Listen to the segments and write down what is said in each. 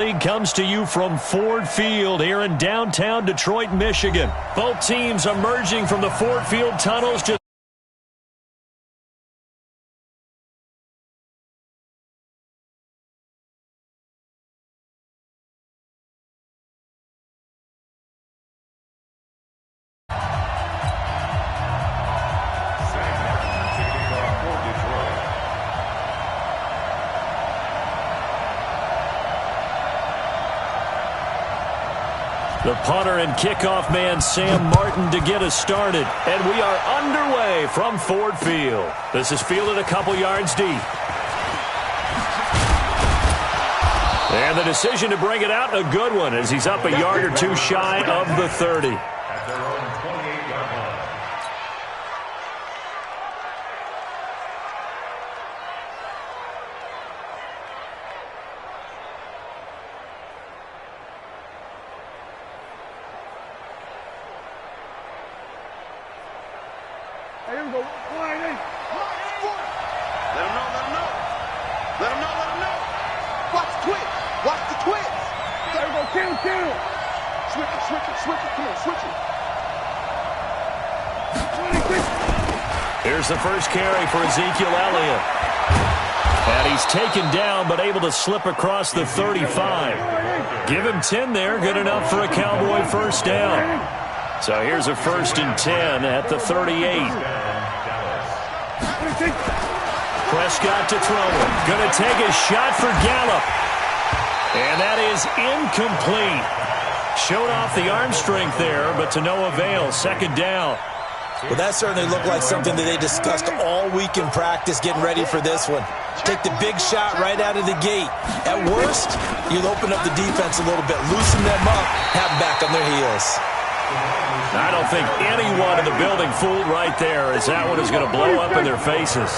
Comes to you from Ford Field here in downtown Detroit, Michigan. Both teams emerging from the Ford Field tunnels. The punter and kickoff man, Sam Martin, to get us started. And we are underway from Ford Field. This is fielded a couple yards deep. And the decision to bring it out, a good one, as he's up a yard or two shy of the 30. Here we go. Let him know. Watch the twist. There we go. Kill. Switch it. Come on, switch it. Here's the first carry for Ezekiel Elliott. And he's taken down, but able to slip across the 35. Give him 10 there. Good enough for a Cowboy first down. So here's a 1st and 10 at the 38. Prescott to throw it. Going to take a shot for Gallup. And that is incomplete. Showed off the arm strength there, but to no avail. Second down. Well, that certainly looked like something that they discussed all week in practice, getting ready for this one. Take the big shot right out of the gate. At worst, you'll open up the defense a little bit, loosen them up, have them back on their heels. I don't think anyone in the building fooled right there, as that one is going to blow up in their faces.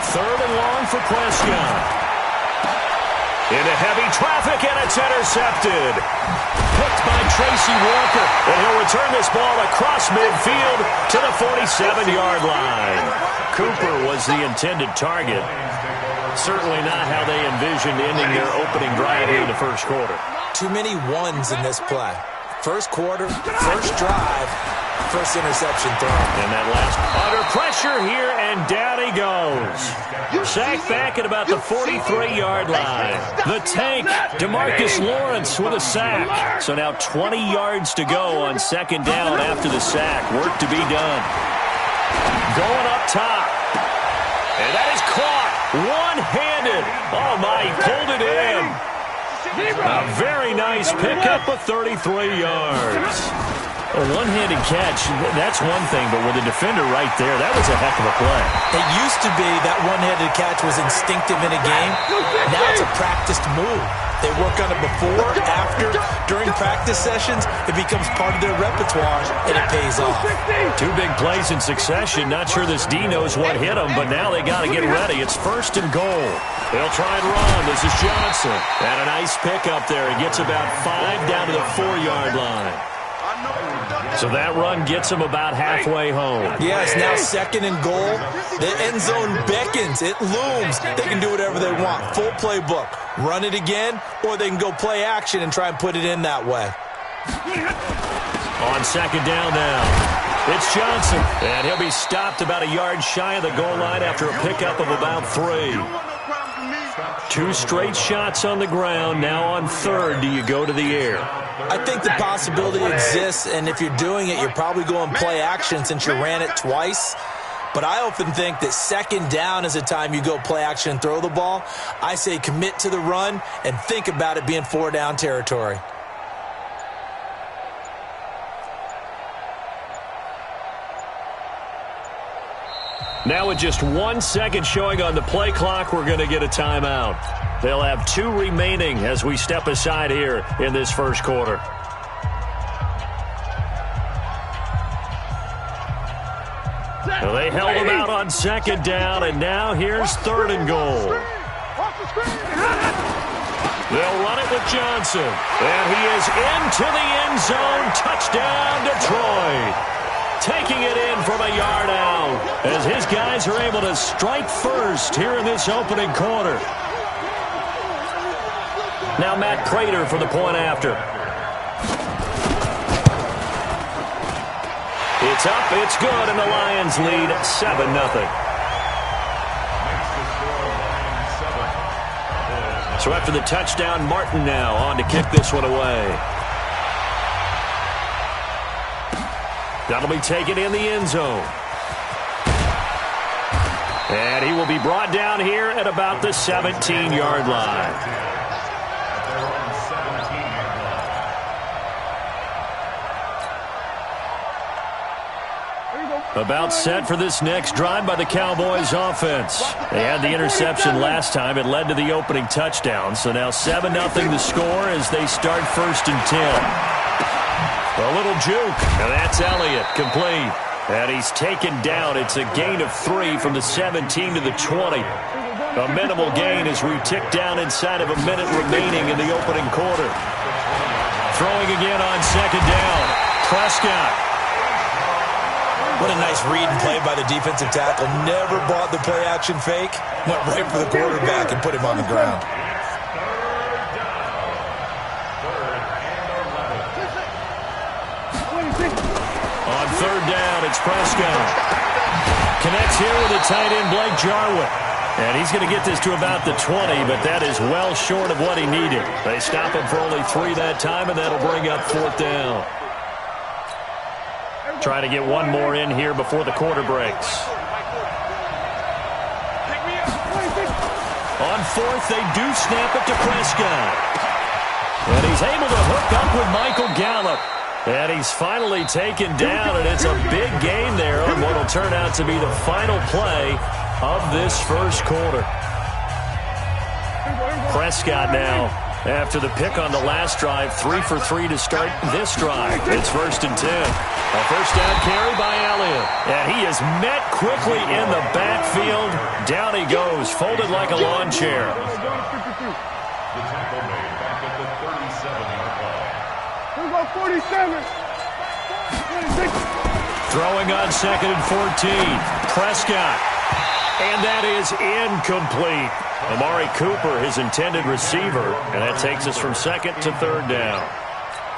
Third and long for Prescott. Into heavy traffic, and it's intercepted. Picked by Tracy Walker, and he'll return this ball across midfield to the 47-yard line. Cooper was the intended target. Certainly not how they envisioned ending their opening drive here in the first quarter. Too many ones in this play. First quarter, first drive, first interception throw. And that last under pressure here, and down he goes. Sacked back at about the 43-yard line. The tank, DeMarcus Lawrence with a sack. So now 20 yards to go on second down after the sack. Work to be done. Going up top. And that is caught. One-handed. Oh, my, he pulled it in. A very nice pickup of 33 yards. A one-handed catch, that's one thing, but with a defender right there, that was a heck of a play. It used to be that one-handed catch was instinctive in a game. Now it's a practiced move. They work on it before, after, during practice sessions. It becomes part of their repertoire, and it pays off. Two big plays in succession. Not sure this D knows what hit him, but now they got to get ready. It's 1st and goal. They'll try and run. This is Johnson. And a nice pick up there. He gets about 5 down to the 4-yard line. So that run gets him about halfway home. Yeah, it's now 2nd and goal. The end zone beckons. It looms. They can do whatever they want. Full playbook. Run it again, or they can go play action and try and put it in that way. On second down now, it's Johnson. And he'll be stopped about a yard shy of the goal line after a pickup of about 3. 2 straight shots on the ground. Now on 3rd, do you go to the air? I think the possibility exists, and if you're doing it, you're probably going play action since you ran it twice. But I often think that second down is the time you go play action and throw the ball. I say commit to the run and think about it being 4-down territory. Now with just 1 second showing on the play clock, we're going to get a timeout. They'll have 2 remaining as we step aside here in this first quarter. Well, they held him out on second down, and now here's 3rd and goal. They'll run it with Johnson, and he is into the end zone. Touchdown, Detroit. taking it in from a yard out as his guys are able to strike first here in this opening quarter. Now Matt Prater for the point after. It's up, it's good, and the Lions lead 7-0. So after the touchdown, Martin now on to kick this one away. That'll be taken in the end zone. And he will be brought down here at about the 17-yard line. About set for this next drive by the Cowboys offense. They had the interception last time. It led to the opening touchdown. So now 7-0 the score as they start 1st and 10. A little juke, and that's Elliott, complete. And he's taken down. It's a gain of 3 from the 17 to the 20. A minimal gain as we tick down inside of a minute remaining in the opening quarter. Throwing again on 2nd down. Prescott. What a nice read and play by the defensive tackle. Never bought the play-action fake. Went right for the quarterback and put him on the ground. On 3rd down, it's Prescott. Connects here with the tight end, Blake Jarwin. And he's going to get this to about the 20, but that is well short of what he needed. They stop him for only 3 that time, and that'll bring up 4th down. Trying to get one more in here before the quarter breaks. On 4th, they do snap it to Prescott. And he's able to hook up with Michael Gallup. And he's finally taken down, and it's a big gain there on what will turn out to be the final play of this first quarter. Prescott now, after the pick on the last drive, 3 for 3 to start this drive. It's 1st and 10. A first down carry by Elliott. And he is met quickly in the backfield. Down he goes, folded like a lawn chair. The tackle made back at the 37-yard line. Here we go, 47. Throwing on 2nd and 14. Prescott. And that is incomplete. Amari Cooper, his intended receiver. And that takes us from 2nd to 3rd down.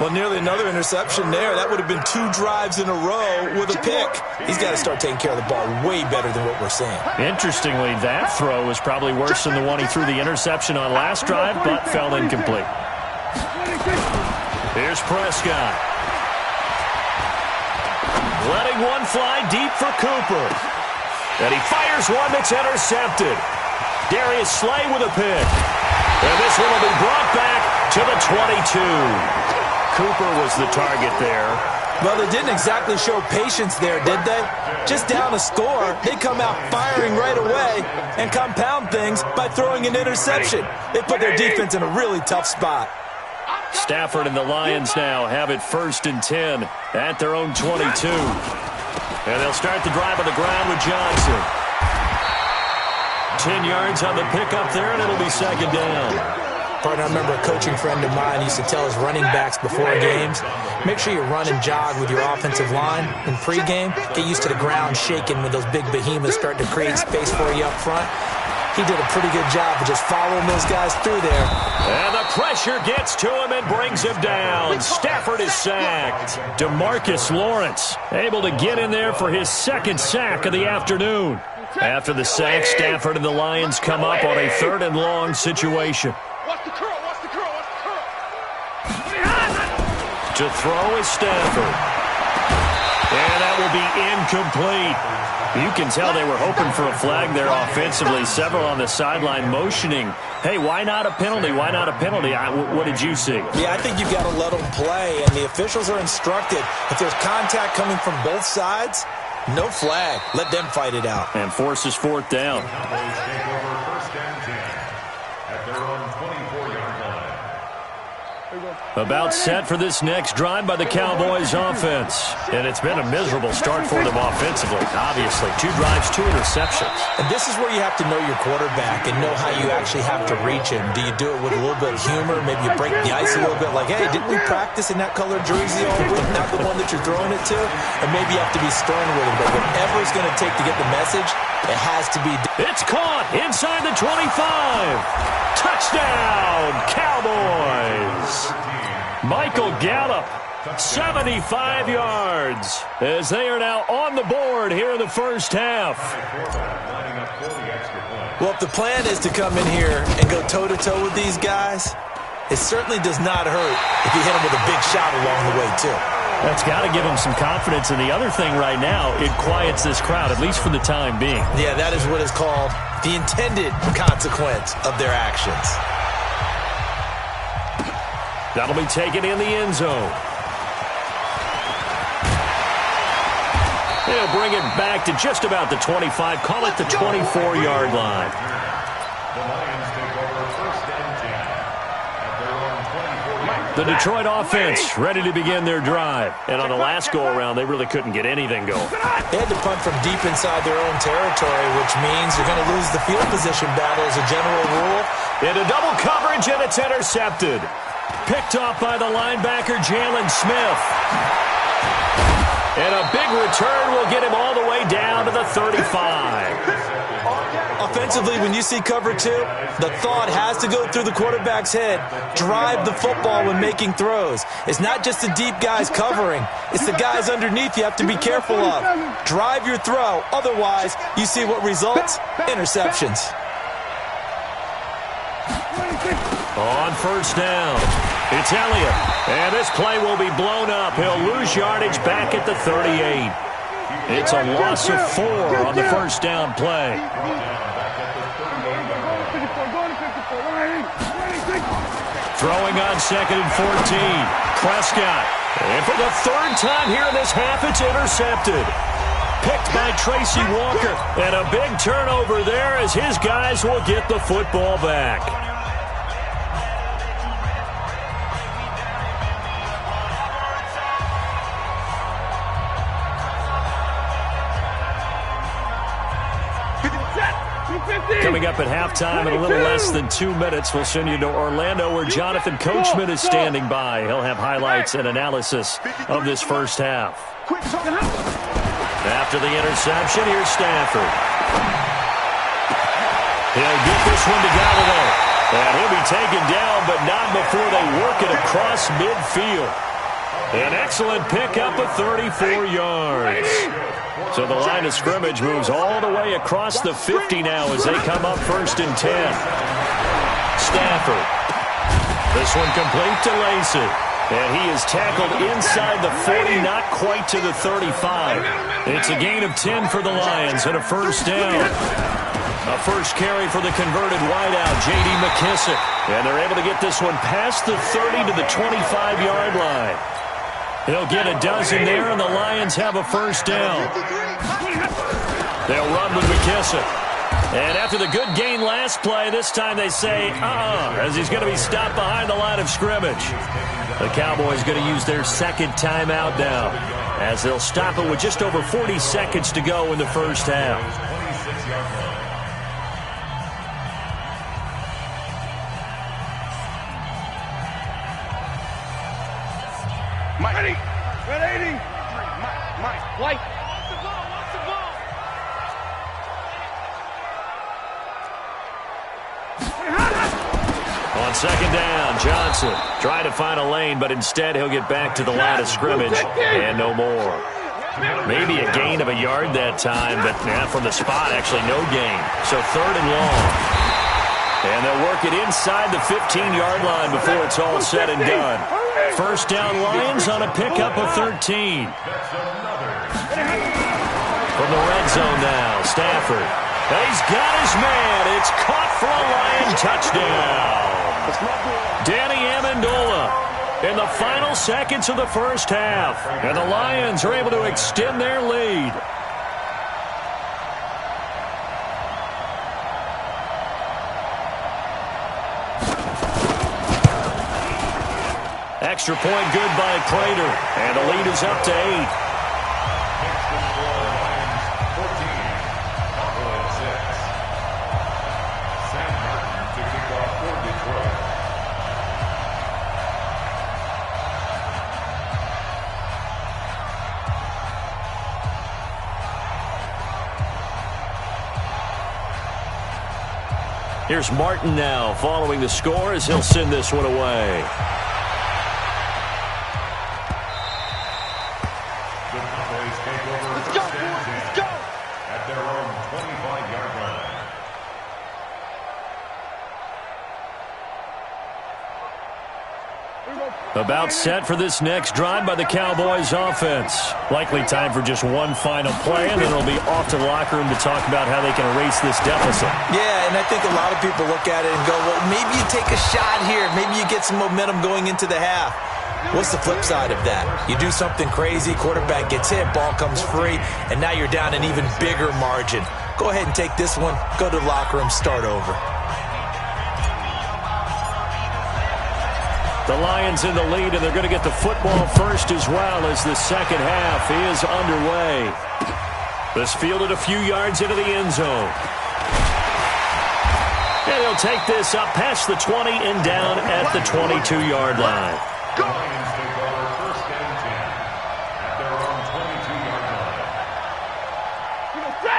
Well, nearly another interception there. That would have been 2 drives in a row with a pick. He's got to start taking care of the ball way better than what we're seeing. Interestingly, that throw was probably worse than the one he threw the interception on last drive, but fell incomplete. Here's Prescott. Letting one fly deep for Cooper. And he fires one that's intercepted. Darius Slay with a pick. And this one will be brought back to the 22. Cooper was the target there. Well, they didn't exactly show patience there, did they? Just down a score, they come out firing right away and compound things by throwing an interception. They put their defense in a really tough spot. Stafford and the Lions now have it 1st and 10 at their own 22. And they'll start the drive on the ground with Johnson. 10 yards on the pickup there, and it'll be 2nd down. Partner, I remember a coaching friend of mine used to tell his running backs before games, make sure you run and jog with your offensive line in pregame. Get used to the ground shaking when those big behemoths start to create space for you up front. He did a pretty good job of just following those guys through there. And the pressure gets to him and brings him down. Stafford is sacked. DeMarcus Lawrence able to get in there for his 2nd sack of the afternoon. After the sack, Stafford and the Lions come up on a 3rd and long situation. Watch the curl, watch the curl, watch the curl. To throw is Stafford. And that will be incomplete. You can tell they were hoping for a flag there offensively. Several on the sideline motioning, hey, why not a penalty? Why not a penalty? What did you see? Yeah, I think you've got to let them play, and the officials are instructed. If there's contact coming from both sides, no flag. Let them fight it out. And forces 4th down. Cowboys take over 1st and 10 at their own 24-yard line. About set for this next drive by the Cowboys offense. And it's been a miserable start for them offensively, obviously. 2 drives, 2 interceptions. And this is where you have to know your quarterback and know how you actually have to reach him. Do you do it with a little bit of humor? Maybe you break the ice a little bit like, hey, didn't we practice in that colored jersey all week, not the one that you're throwing it to? Or maybe you have to be stern with him. But whatever it's going to take to get the message, it has to be. It's caught inside the 25. Touchdown, Cowboys. Michael Gallup, 75 yards, as they are now on the board here in the first half. Well, if the plan is to come in here and go toe-to-toe with these guys, it certainly does not hurt if you hit them with a big shot along the way, too. That's got to give them some confidence. And the other thing right now, it quiets this crowd, at least for the time being. Yeah, that is what is called the intended consequence of their actions. That'll be taken in the end zone. They'll bring it back to just about the 25. Call it the 24-yard line. The Detroit offense ready to begin their drive. And on the last go-around, they really couldn't get anything going. They had to punt from deep inside their own territory, which means you're going to lose the field position battle as a general rule. Into double coverage, and it's intercepted. Picked off by the linebacker, Jalen Smith. And a big return will get him all the way down to the 35. Offensively, when you see cover 2, the thought has to go through the quarterback's head. Drive the football when making throws. It's not just the deep guys covering. It's the guys underneath you have to be careful of. Drive your throw. Otherwise, you see what results? Interceptions. On first down, it's Elliott. And this play will be blown up. He'll lose yardage back at the 38. It's a loss of 4 on the first down play. Throwing on 2nd and 14. Prescott. And for the 3rd time here in this half, it's intercepted. Picked by Tracy Walker. And a big turnover there as his guys will get the football back. Coming up at halftime in a little less than 2 minutes, we'll send you to Orlando where Jonathan Coachman is standing by. He'll have highlights and analysis of this first half. After the interception, here's Stafford. He'll get this one to Gallup. And he'll be taken down, but not before they work it across midfield. An excellent pickup of 34 yards. So the line of scrimmage moves all the way across the 50 now as they come up 1st and 10. Stafford. This one complete to Lacey. And he is tackled inside the 40, not quite to the 35. It's a gain of 10 for the Lions and a first down. A first carry for the converted wideout, J.D. McKissick. And they're able to get this one past the 30 to the 25-yard line. They'll get a dozen there, and the Lions have a first down. They'll run with McKissick. And after the good gain last play, this time they say, as he's going to be stopped behind the line of scrimmage. The Cowboys going to use their 2nd timeout now, as they'll stop it with just over 40 seconds to go in the first half. Mike. Ready. Red 80. Mike. White. Watch the ball. Watch the ball. On 2nd down, Johnson trying to find a lane, but instead he'll get back to the line of scrimmage and no more. Maybe a gain of a yard that time, but from the spot, actually no gain. So 3rd and long. And they'll work it inside the 15-yard line before it's all said and done. First down Lions on a pickup of 13. From the red zone now, Stafford. He's got his man. It's caught for a Lion touchdown. Danny Amendola in the final seconds of the first half. And the Lions are able to extend their lead. Extra point good by Prater. And the lead is up to 8. Here's Martin now following the score as he'll send this one away. Let's go, boys. Let's go. At their own 25-yard line. About set for this next drive by the Cowboys offense. Likely time for just one final play, and then it'll be off to the locker room to talk about how they can erase this deficit. Yeah, and I think a lot of people look at it and go, well, maybe you take a shot here. Maybe you get some momentum going into the half. What's the flip side of that? You do something crazy, quarterback gets hit, ball comes free, and now you're down an even bigger margin. Go ahead and take this one, go to the locker room, start over. The Lions in the lead, and they're going to get the football first as well as the second half is underway. This fielded a few yards into the end zone. And he'll take this up past the 20 and down at the 22-yard line. Lions take over first and 10 at their own 22-yard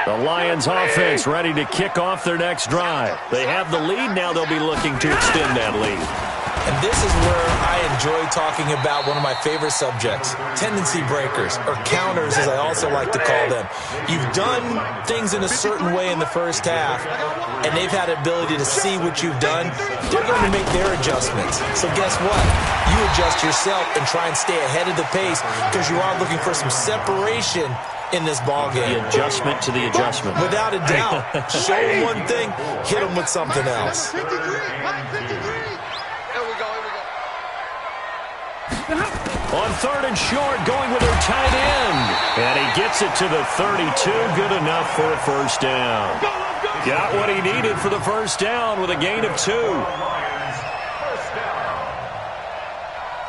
line. The Lions offense ready to kick off their next drive. They have the lead. Now they'll be looking to extend that lead. And this is where I enjoy talking about one of my favorite subjects, tendency breakers, or counters as I also like to call them. You've done things in a certain way in the first half, and they've had the ability to see what you've done. They're going to make their adjustments. So guess what? You adjust yourself and try and stay ahead of the pace because you are looking for some separation in this ball game. The adjustment to the adjustment. Without a doubt. Show them one thing, hit them with something else. 53. On third and short, going with their tight end. And he gets it to the 32. Good enough for a first down. Got what he needed for the first down with a gain of 2.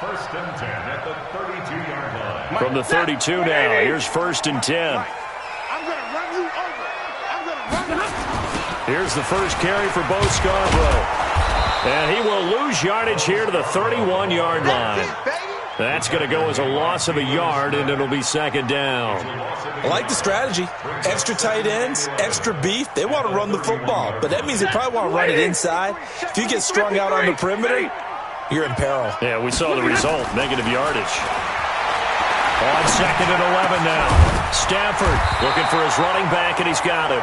First and 10 at the 32-yard line. From the 32 now, here's first and 10. I'm going to run you over. I'm going to run you. Here's the first carry for Bo Scarborough. And he will lose yardage here to the 31-yard line. That's going to go as a loss of a yard, and it'll be second down. I like the strategy. Extra tight ends, extra beef. They want to run the football, but that means they probably want to run it inside. If you get strung out on the perimeter, you're in peril. Yeah, we saw the result, negative yardage. On second and 11 now. Stafford looking for his running back, and he's got him.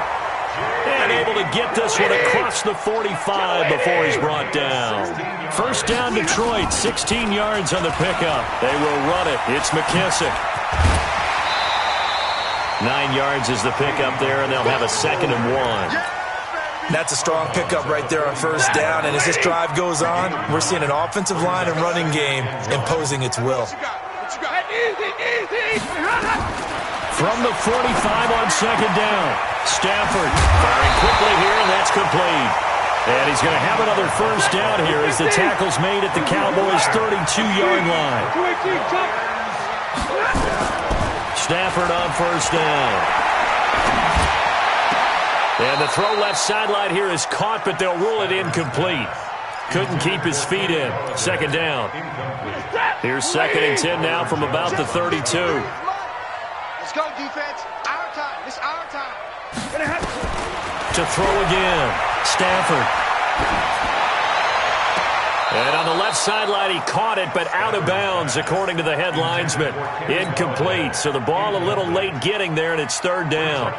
And able to get this one across the 45 before he's brought down. First down, Detroit, 16 yards on the pickup. They will run it. It's McKissick. 9 yards is the pickup there, and they'll have a second and 1. That's a strong pickup right there on first down, and as this drive goes on, we're seeing an offensive line and running game imposing its will. From the 45 on second down. Stafford firing quickly here, and that's complete. And he's going to have another first down here as the tackle's made at the Cowboys' 32-yard line. Stafford on first down. And the throw left sideline here is caught, but they'll rule it incomplete. Couldn't keep his feet in. Second down. Here's second and 10 now from about the 32. Let's go, defense. Our time. It's our time. To throw again. Stafford. And on the left sideline, he caught it, but out of bounds, according to the head linesman. Incomplete. So the ball a little late getting there, and it's third down.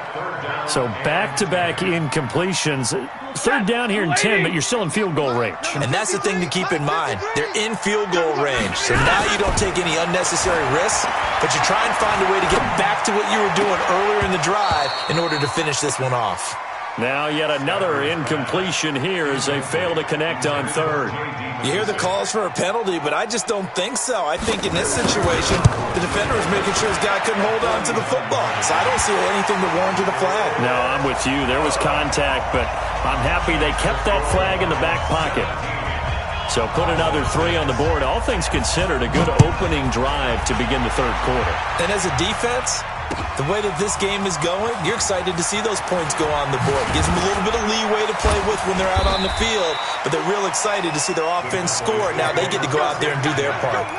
So back-to-back incompletions. Third down here in 10, but you're still in field goal range. And that's the thing to keep in mind. They're in field goal range. So now you don't take any unnecessary risks, but you try and find a way to get back to what you were doing earlier in the drive in order to finish this one off. Now yet another incompletion here as they fail to connect on third. You hear the calls for a penalty, but I just don't think so. I think in this situation, the defender was making sure his guy couldn't hold on to the football. So I don't see anything to warrant a flag. No, I'm with you. There was contact, but I'm happy they kept that flag in the back pocket. So put another 3 on the board. All things considered, a good opening drive to begin the third quarter. And as a defense, the way that this game is going, you're excited to see those points go on the board. Gives them a little bit of leeway to play with when they're out on the field, but they're real excited to see their offense score. Now they get to go out there and do their part.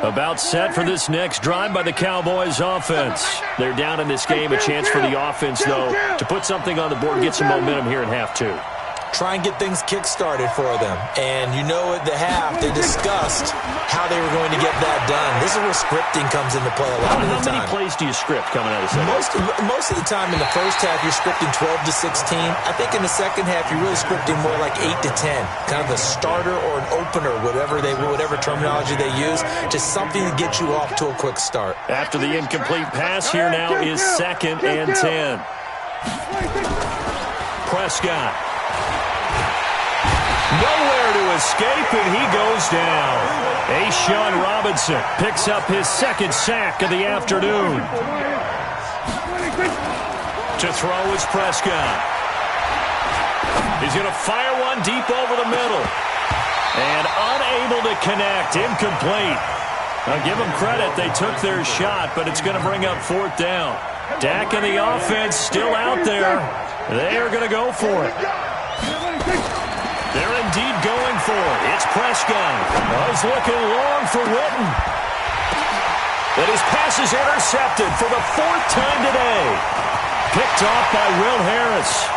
About set for this next drive by the Cowboys offense. They're down in this game. A chance for the offense, though, to put something on the board, get some momentum here in half 2. Try and get things kick-started for them. And you know at the half, they discussed how they were going to get that done. This is where scripting comes into play a lot of the time. How many plays do you script coming out of the second? Most of the time in the first half, you're scripting 12 to 16. I think in the second half, you're really scripting more like 8 to 10. Kind of a starter or an opener, whatever terminology they use, just something to get you off to a quick start. After the incomplete pass, here now is 2nd and 10. Prescott. Nowhere to escape, and he goes down. A'Shawn Robinson picks up his 2nd sack of the afternoon. To throw is Prescott. He's going to fire one deep over the middle. And unable to connect, incomplete. I'll give them credit, they took their shot, but it's going to bring up 4th down. Dak and the offense still out there. They are going to go for it. They're indeed going for it. It's Prescott. Oh, he's looking long for Witten. And his pass is intercepted for the 4th time today. Picked off by Will Harris.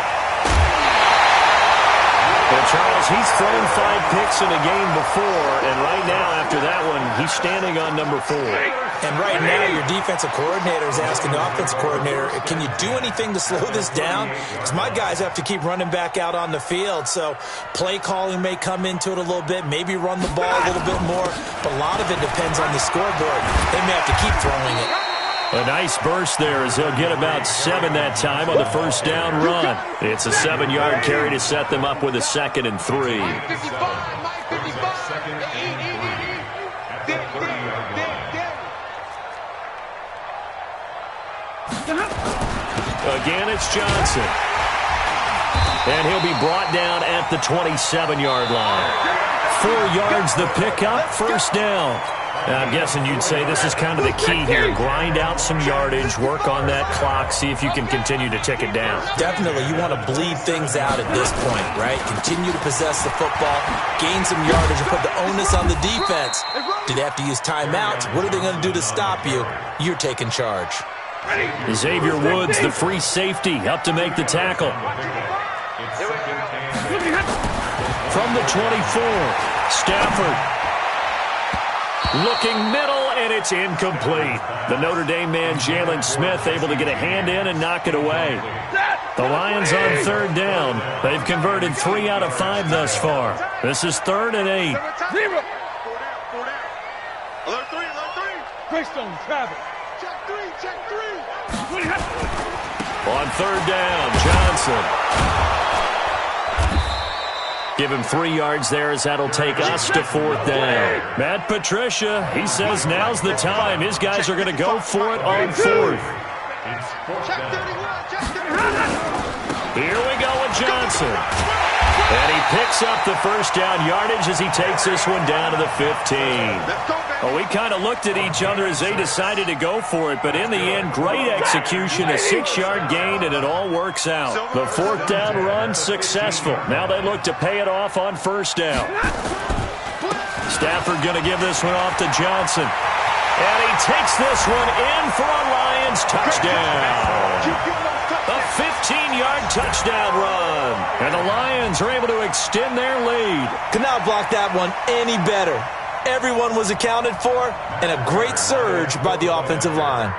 And Charles, he's thrown 5 picks in a game before, and right now, after that one, he's standing on number 4. And right now, your defensive coordinator is asking the offensive coordinator, can you do anything to slow this down? Because my guys have to keep running back out on the field, so play calling may come into it a little bit, maybe run the ball a little bit more, but a lot of it depends on the scoreboard. They may have to keep throwing it. A nice burst there as he'll get about 7 that time on the first down run. It's a 7-yard carry to set them up with a 2nd and 3. Again, it's Johnson. And he'll be brought down at the 27-yard line. 4 yards the pickup, first down. I'm guessing you'd say this is kind of the key here. Grind out some yardage, work on that clock, see if you can continue to tick it down. Definitely, you want to bleed things out at this point, right? Continue to possess the football, gain some yardage, and put the onus on the defense. Do they have to use timeouts? What are they going to do to stop you? You're taking charge. Xavier Woods, the free safety, up to make the tackle. From the 24, Stafford. Looking middle, and it's incomplete. The Notre Dame man, Jalen Smith, able to get a hand in and knock it away. The Lions on 3rd down. They've converted 3 out of 5 thus far. This is 3rd and 8. Alert 3. Greystone, Travis. Check 3. On 3rd down, Johnson. Give him 3 yards there as that'll take us to 4th down. Matt Patricia, he says now's the time. His guys are going to go for it on 4th. Here we go with Johnson. And he picks up the first down yardage as he takes this one down to the 15. Well, we kind of looked at each other as they decided to go for it, but in the end, great execution, a 6-yard gain, and it all works out. The 4th down run successful. Now they look to pay it off on 1st down. Stafford going to give this one off to Johnson. And he takes this one in for a Lions touchdown. A 15-yard touchdown run. And the Lions are able to extend their lead. Could not block that one any better. Everyone was accounted for, and a great surge by the offensive line.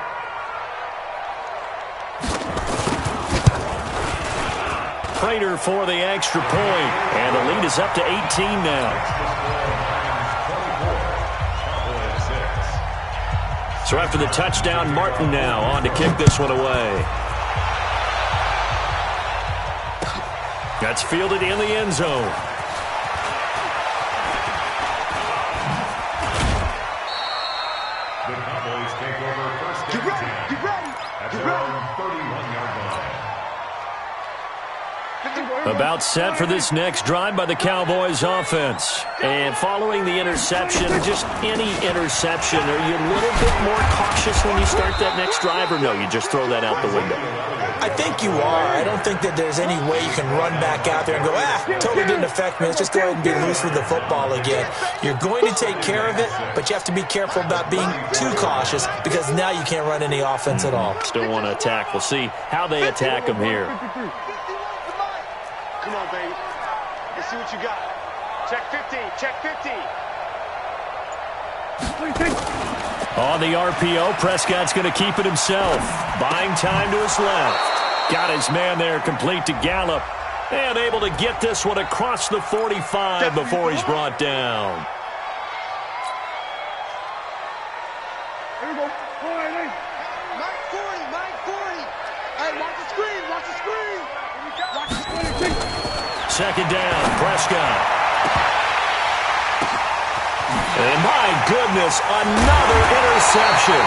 Prater for the extra point, and the lead is up to 18 now. So after the touchdown, Martin now on to kick this one away. That's fielded in the end zone. The Cowboys take over 1st and 10. Get ready. At their own 31-yard line. About set for this next drive by the Cowboys offense. And following the interception, just any interception, are you a little bit more cautious when you start that next drive, or no, you just throw that out the window? I think you are. I don't think that there's any way you can run back out there and go, totally didn't affect me. Let's just go ahead and be loose with the football again. You're going to take care of it, but you have to be careful about being too cautious because now you can't run any offense at all. Still want to attack. We'll see how they attack him here. Come on, baby. Let's see what you got. Check 15. Check 15. On the RPO, Prescott's going to keep it himself. Buying time to his left. Got his man there complete to Gallup. And able to get this one across the 45 before he's brought down. Here we go. All right, hey. Mike 40. Mike 40. Hey, watch the screen. Watch the screen. Watch the screen. Second down, Prescott. And my goodness, another interception.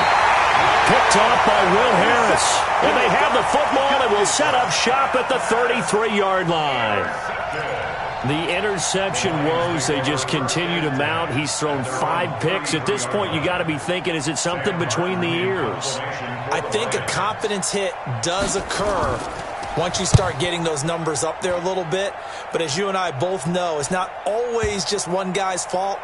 Picked off by Will Harris. And they have the football and will set up shop at the 33-yard line. The interception woes, they just continue to mount. He's thrown 5 picks. At this point, you got to be thinking, is it something between the ears? I think a confidence hit does occur once you start getting those numbers up there a little bit. But as you and I both know, it's not always just one guy's fault.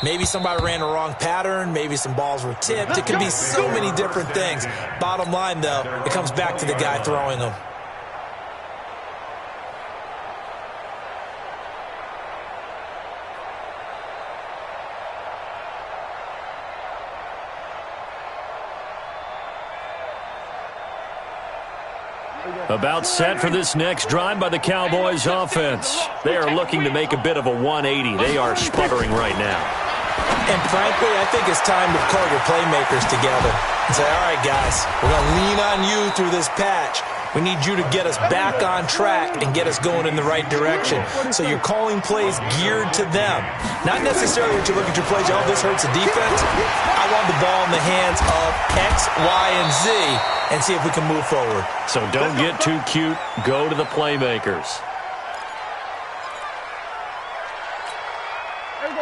Maybe somebody ran the wrong pattern. Maybe some balls were tipped. It can be so many different things. Bottom line, though, it comes back to the guy throwing them. About set for this next drive by the Cowboys offense. They are looking to make a bit of a 180. They are sputtering right now. And frankly, I think it's time to call your playmakers together and say, all right, guys, we're going to lean on you through this patch. We need you to get us back on track and get us going in the right direction. So you're calling plays geared to them. Not necessarily that you look at your plays, oh, this hurts the defense. I want the ball in the hands of X, Y, and Z and see if we can move forward. So don't get too cute. Go to the playmakers.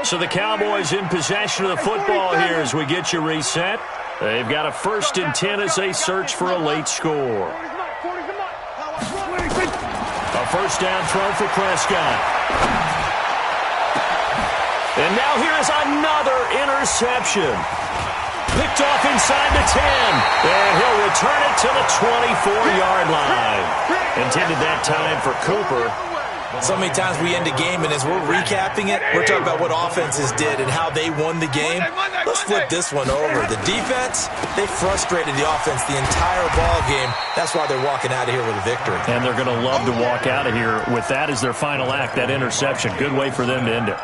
So the Cowboys in possession of the football here as we get you reset. They've got a 1st and 10 as they search for a late score. A first down throw for Prescott. And now here's another interception. Picked off inside the 10. And he'll return it to the 24-yard line. Intended that time for Cooper. So many times we end a game, and as we're recapping it, we're talking about what offenses did and how they won the game. Let's flip this one over. The defense, they frustrated the offense the entire ball game. That's why they're walking out of here with a victory. And they're going to love to walk out of here with that as their final act, that interception. Good way for them to end it.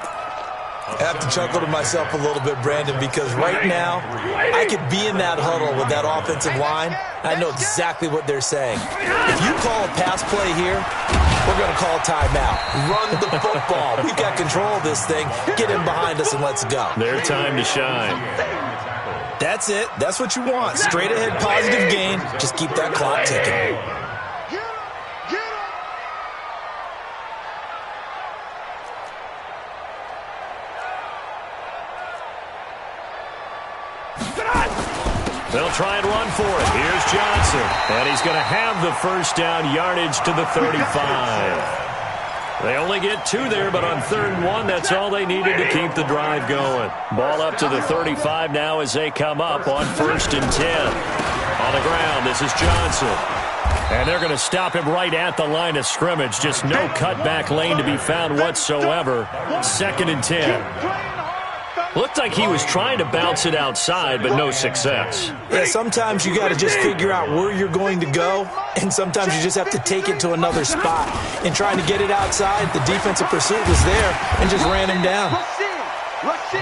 I have to chuckle to myself a little bit, Brandon, because right now I could be in that huddle with that offensive line. I know exactly what they're saying. If you call a pass play here, we're going to call timeout. Run the football. We've got control of this thing. Get in behind us and let's go. Their time to shine. That's it. That's what you want. Straight ahead, positive gain. Just keep that clock ticking. They'll try and run for it. Here's Johnson. And he's going to have the first down yardage to the 35. They only get 2 there, but on 3rd and 1, that's all they needed to keep the drive going. Ball up to the 35 now as they come up on 1st and 10. On the ground, this is Johnson. And they're going to stop him right at the line of scrimmage. Just no cutback lane to be found whatsoever. 2nd and 10. Looked like he was trying to bounce it outside, but no success. Yeah, sometimes you got to just figure out where you're going to go, and sometimes you just have to take it to another spot. In trying to get it outside, the defensive pursuit was there and just ran him down. Rush in.